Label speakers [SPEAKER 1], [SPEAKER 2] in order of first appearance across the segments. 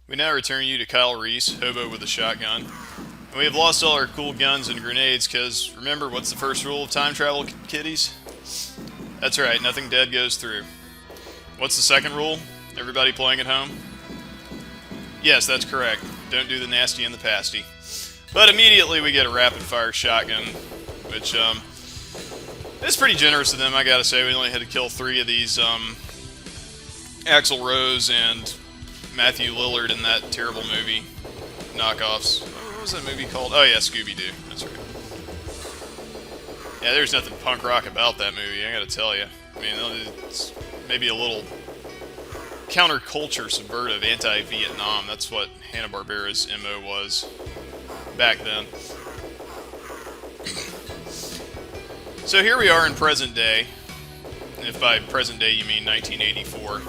[SPEAKER 1] We now return you to Kyle Reese, hobo with a shotgun. And we have lost all our cool guns and grenades because, remember, what's the first rule of time travel, kiddies? That's right, nothing dead goes through. What's the second rule? Everybody playing at home? Yes, that's correct. Don't do the nasty and the pasty. But immediately we get a rapid-fire shotgun, which, it's pretty generous of them, I gotta say. We only had to kill 3 of these, Axl Rose and Matthew Lillard in that terrible movie. Knockoffs. What was that movie called? Oh yeah, Scooby-Doo. That's right. Yeah, there's nothing punk rock about that movie, I gotta tell you. I mean, it's maybe a little counterculture, subversive, anti-Vietnam. That's what Hanna-Barbera's MO was back then. So here we are in present day. If by present day you mean 1984.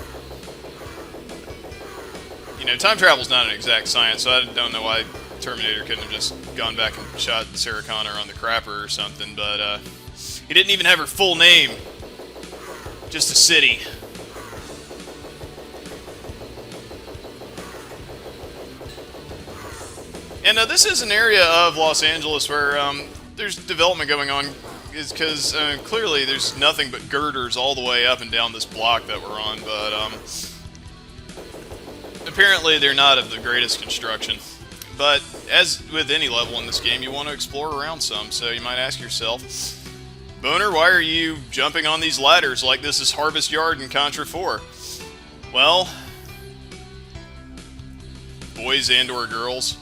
[SPEAKER 1] You know, time travel's not an exact science, so I don't know why Terminator couldn't have just gone back and shot Sarah Connor on the crapper or something, but he didn't even have her full name. Just a city. And this is an area of Los Angeles where there's development going on, is because clearly there's nothing but girders all the way up and down this block that we're on, but apparently they're not of the greatest construction. But as with any level in this game, you want to explore around some, so you might ask yourself, Boner, why are you jumping on these ladders like this is Harvest Yard in Contra 4? Well, boys and or girls,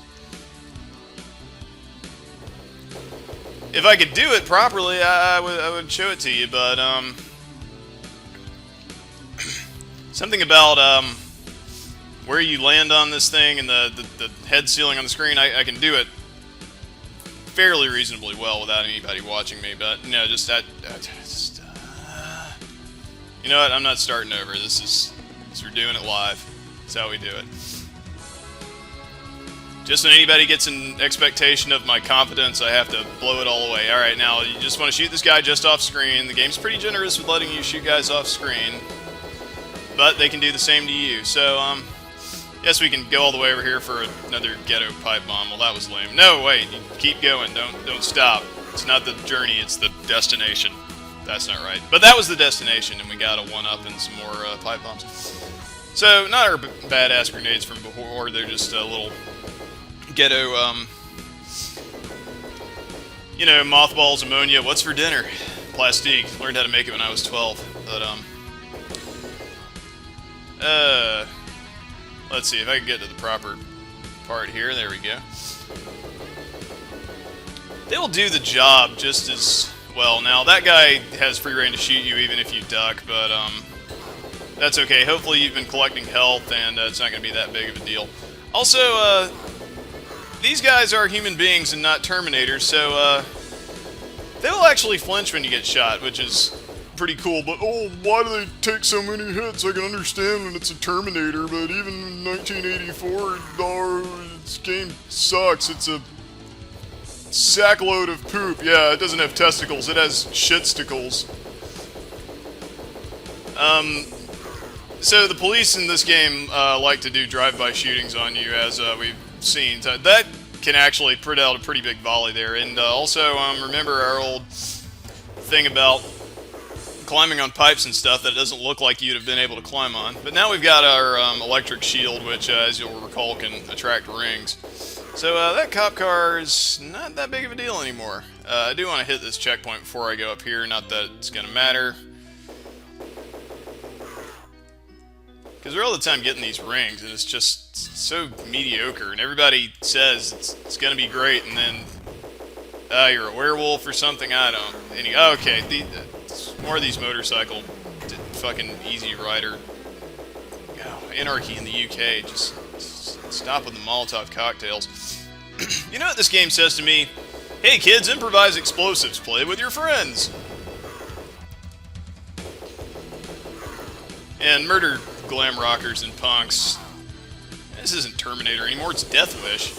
[SPEAKER 1] if I could do it properly, I would show it to you, but something about where you land on this thing and the head ceiling on the screen, I can do it fairly reasonably well without anybody watching me, but you know, you know what? I'm not starting over. This we're doing it live. That's how we do it. Just when anybody gets an expectation of my competence, I have to blow it all away. Alright, now, you just want to shoot this guy just off screen. The game's pretty generous with letting you shoot guys off screen. But they can do the same to you. So, yes, we can go all the way over here for another ghetto pipe bomb. Well, that was lame. No, wait, keep going. Don't stop. It's not the journey, it's the destination. That's not right. But that was the destination, and we got a one-up and some more pipe bombs. So, not our badass grenades from before. They're just a little ghetto, you know, mothballs, ammonia, what's for dinner? Plastique. Learned how to make it when I was 12. But, let's see if I can get to the proper part here. There we go. They will do the job just as well. Now, that guy has free reign to shoot you even if you duck, but, that's okay. Hopefully you've been collecting health, and it's not going to be that big of a deal. Also, these guys are human beings and not Terminators, so, they will actually flinch when you get shot, which is pretty cool, but, oh, why do they take so many hits? I can understand when it's a Terminator, but even in 1984, this game sucks. It's a sackload of poop. Yeah, it doesn't have testicles, it has shitsticles. So the police in this game, like to do drive-by shootings on you, as, we've seen. That can actually put out a pretty big volley there. And also, remember our old thing about climbing on pipes and stuff that doesn't look like you'd have been able to climb on. But now we've got our electric shield, which, as you'll recall, can attract rings. So that cop car is not that big of a deal anymore. I do want to hit this checkpoint before I go up here, not that it's going to matter. Because we're all the time getting these rings, and it's just so mediocre, and everybody says it's going to be great, and then, you're a werewolf or something, I don't. Okay, more of these motorcycle, fucking Easy Rider, anarchy in the UK, just stop with the Molotov cocktails. You know what this game says to me? Hey kids, improvise explosives, play with your friends! And murder glam rockers and punks. This isn't Terminator anymore, it's Death Wish.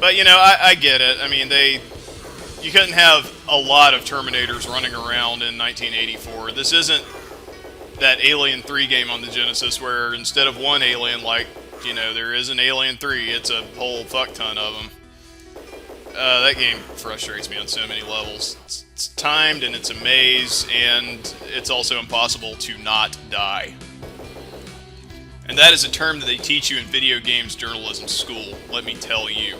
[SPEAKER 1] But, you know, I get it. I mean, you couldn't have a lot of Terminators running around in 1984. This isn't that Alien 3 game on the Genesis, where instead of one alien, like, you know, there is an Alien 3, it's a whole fuck ton of them. That game frustrates me on so many levels. It's timed, and it's a maze, and it's also impossible to not die. And that is a term that they teach you in video games journalism school, let me tell you.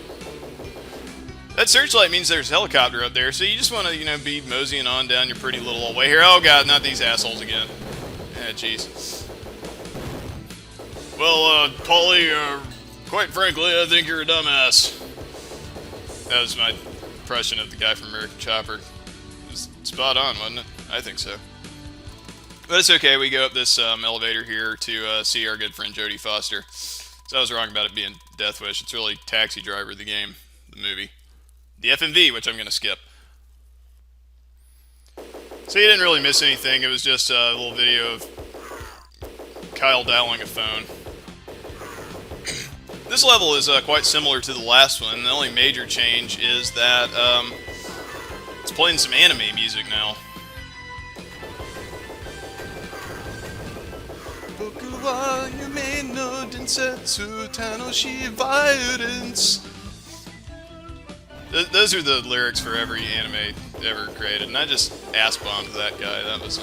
[SPEAKER 1] That searchlight means there's a helicopter up there, so you just want to, you know, be moseying on down your pretty little old way here. Oh god, not these assholes again. Eh, jeez. Well, Paulie, quite frankly, I think you're a dumbass. That was my impression of the guy from American Chopper. It was spot on, wasn't it? I think so. But it's okay, we go up this elevator here to see our good friend Jodie Foster. So I was wrong about it being Death Wish. It's really Taxi Driver, the game, the movie. The FMV, which I'm going to skip. So you didn't really miss anything. It was just a little video of Kyle dialing a phone. This level is quite similar to the last one. The only major change is that it's playing some anime music now. Those are the lyrics for every anime ever created, and I just ass-bombed that guy. That was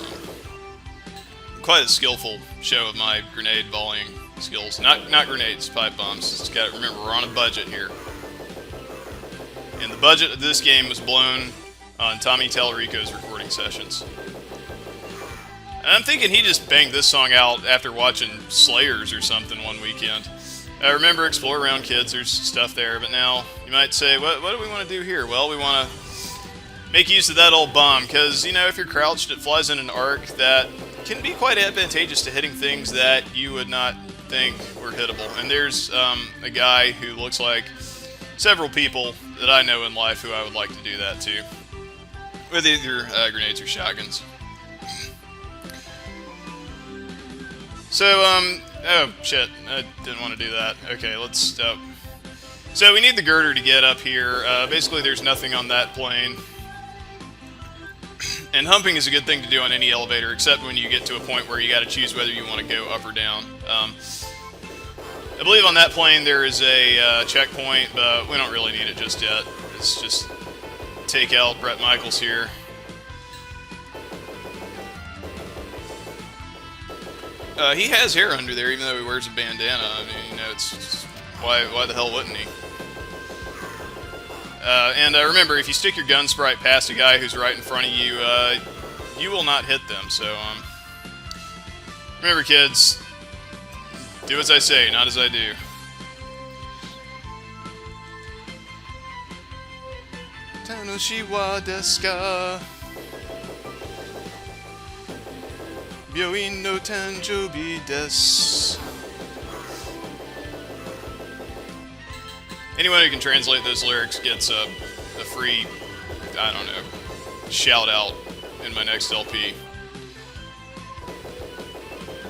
[SPEAKER 1] quite a skillful show of my grenade volleying skills. Not grenades, pipe bombs. Just gotta remember, we're on a budget here. And the budget of this game was blown on Tommy Tallarico's recording sessions. And I'm thinking he just banged this song out after watching Slayers or something one weekend. I remember Explore Around Kids, there's stuff there, but now you might say, what do we want to do here? Well, we want to make use of that old bomb, because, you know, if you're crouched, it flies in an arc that can be quite advantageous to hitting things that you would not think were hittable. And there's a guy who looks like several people that I know in life who I would like to do that to, with either grenades or shotguns. So, oh, shit, I didn't want to do that. Okay, let's stop. So we need the girder to get up here. Basically, there's nothing on that plane. And humping is a good thing to do on any elevator, except when you get to a point where you got to choose whether you want to go up or down. I believe on that plane there is a checkpoint, but we don't really need it just yet. Let's just take out Bret Michaels here. He has hair under there, even though he wears a bandana. I mean, you know, it's why the hell wouldn't he? And remember, if you stick your gun sprite past a guy who's right in front of you, you will not hit them. So, remember, kids, do as I say, not as I do. Tanoshiwa desu ka? Byouin no tanjoubi desu. Anyone who can translate those lyrics gets a free, I don't know, shout out in my next LP.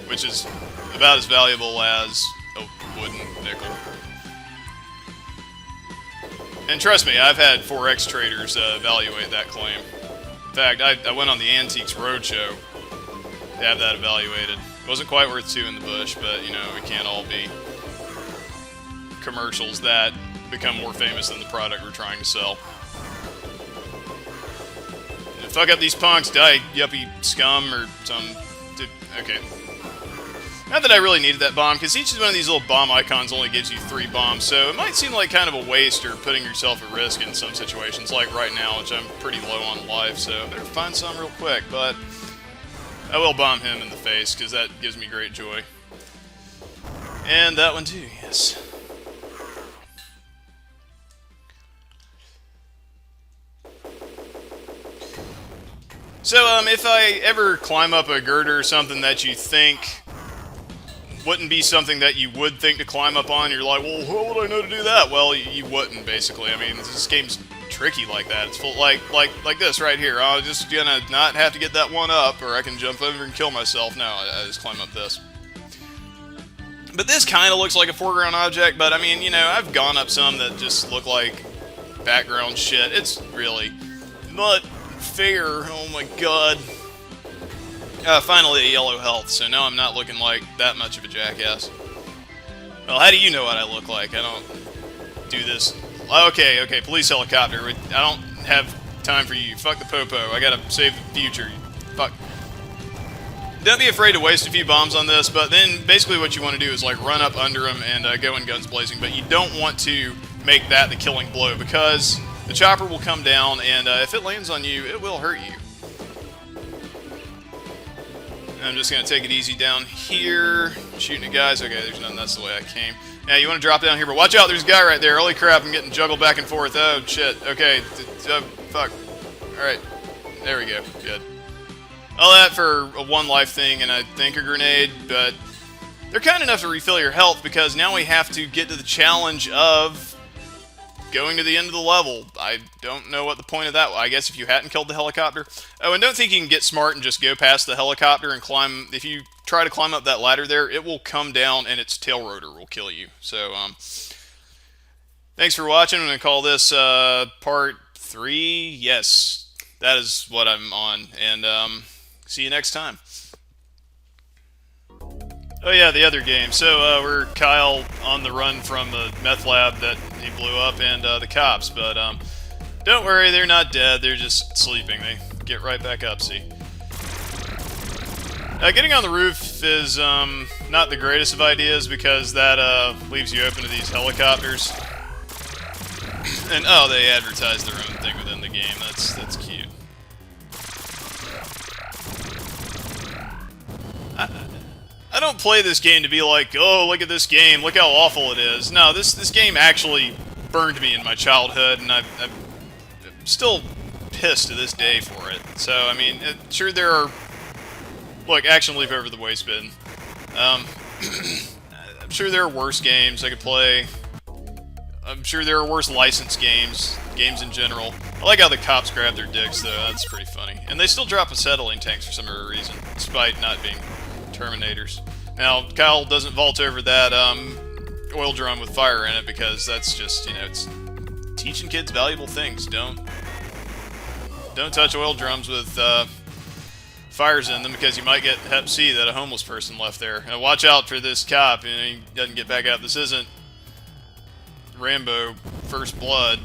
[SPEAKER 1] Which is about as valuable as a wooden nickel. And trust me, I've had 4X traders evaluate that claim. In fact, I went on the Antiques Roadshow to have that evaluated. It wasn't quite worth two in the bush, but, you know, we can't all be commercials that become more famous than the product we're trying to sell. Fuck up these punks, die, yuppie scum, or some... Okay. Not that I really needed that bomb, because each one of these little bomb icons only gives you 3 bombs, so it might seem like kind of a waste or putting yourself at risk in some situations, like right now, which I'm pretty low on life, so I better find some real quick, but I will bomb him in the face, because that gives me great joy. And that one too, yes. So, if I ever climb up a girder or something that you think wouldn't be something that you would think to climb up on, you're like, well, how would I know to do that? Well, you wouldn't, basically. I mean, this game's tricky like that. It's full, like this right here. I'm just gonna not have to get that one up, or I can jump over and kill myself. No, I just climb up this. But this kind of looks like a foreground object, but I mean, you know, I've gone up some that just look like background shit. It's really not fair. Oh my god. Finally a yellow health, so now I'm not looking like that much of a jackass. Well, how do you know what I look like? I don't do this. Okay, police helicopter. I don't have time for you. Fuck the popo. I gotta save the future. Fuck. Don't be afraid to waste a few bombs on this, but then basically what you want to do is like run up under them and go in guns blazing, but you don't want to make that the killing blow because the chopper will come down and if it lands on you, it will hurt you. I'm just going to take it easy down here. Shooting at guys. Okay, there's none. That's the way I came. Now, you want to drop down here, but watch out. There's a guy right there. Holy crap, I'm getting juggled back and forth. Oh, shit. Okay. Fuck. Alright. There we go. Good. All that for a one life thing and I think a grenade, but they're kind enough to refill your health because now we have to get to the challenge of going to the end of the level. I don't know what the point of that was. I guess if you hadn't killed the helicopter. Oh, and don't think you can get smart and just go past the helicopter and climb. If you try to climb up that ladder there, it will come down and its tail rotor will kill you. So, thanks for watching. I'm going to call this part 3. Yes, that is what I'm on. And see you next time. Oh yeah, the other game. So we're Kyle on the run from the meth lab that he blew up and the cops. But don't worry, they're not dead. They're just sleeping. They get right back up, see. Getting on the roof is not the greatest of ideas because that leaves you open to these helicopters. And oh, they advertise their own thing within the game. That's cute. I don't play this game to be like, oh, look at this game, look how awful it is. No, this game actually burned me in my childhood, and I'm still pissed to this day for it. So, I mean, sure there are... Look, Action Leap Over the Waste Bin. I'm sure there are worse games I could play. I'm sure there are worse licensed games in general. I like how the cops grab their dicks, though. That's pretty funny. And they still drop acetylene tanks for some other reason, despite not being Terminators. Now, Kyle doesn't vault over that oil drum with fire in it because that's just, you know, it's teaching kids valuable things. Don't touch oil drums with fires in them because you might get Hep C that a homeless person left there. Now, watch out for this cop. You know, he doesn't get back out. This isn't Rambo First Blood,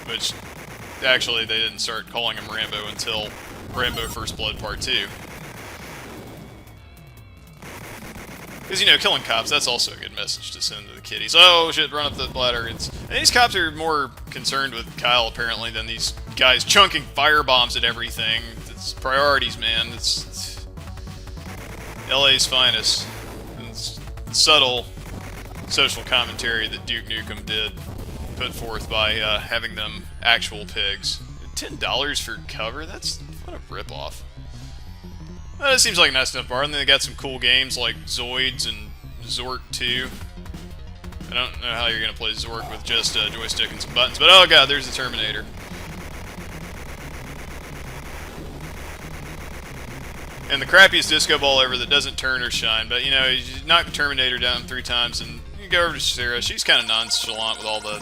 [SPEAKER 1] which actually they didn't start calling him Rambo until Rambo First Blood Part 2. Because, you know, killing cops, that's also a good message to send to the kiddies. Oh, shit, run up the ladder. And these cops are more concerned with Kyle, apparently, than these guys chunking firebombs at everything. It's priorities, man. It's LA's finest. It's subtle social commentary that Duke Nukem did put forth by having them actual pigs. $10 for cover? That's... what a ripoff. It seems like a nice enough bar, and then they got some cool games like Zoids and Zork 2. I don't know how you're going to play Zork with just a joystick and some buttons, but oh god, there's the Terminator. And the crappiest disco ball ever that doesn't turn or shine, but you know, you knock the Terminator down 3 times, and you go over to Sarah. She's kind of nonchalant with all the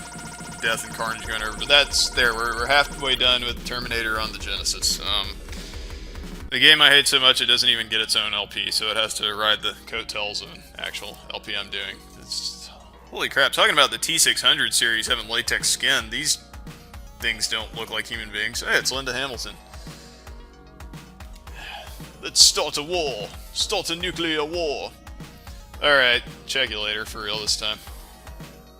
[SPEAKER 1] death and carnage going over, but that's there. We're halfway done with Terminator on the Genesis. The game I hate so much it doesn't even get its own LP, so it has to ride the coattails of an actual LP I'm doing. It's, holy crap, talking about the T600 series having latex skin, these things don't look like human beings. Hey, it's Linda Hamilton. Let's start a war. Start a nuclear war. Alright, check you later, for real this time.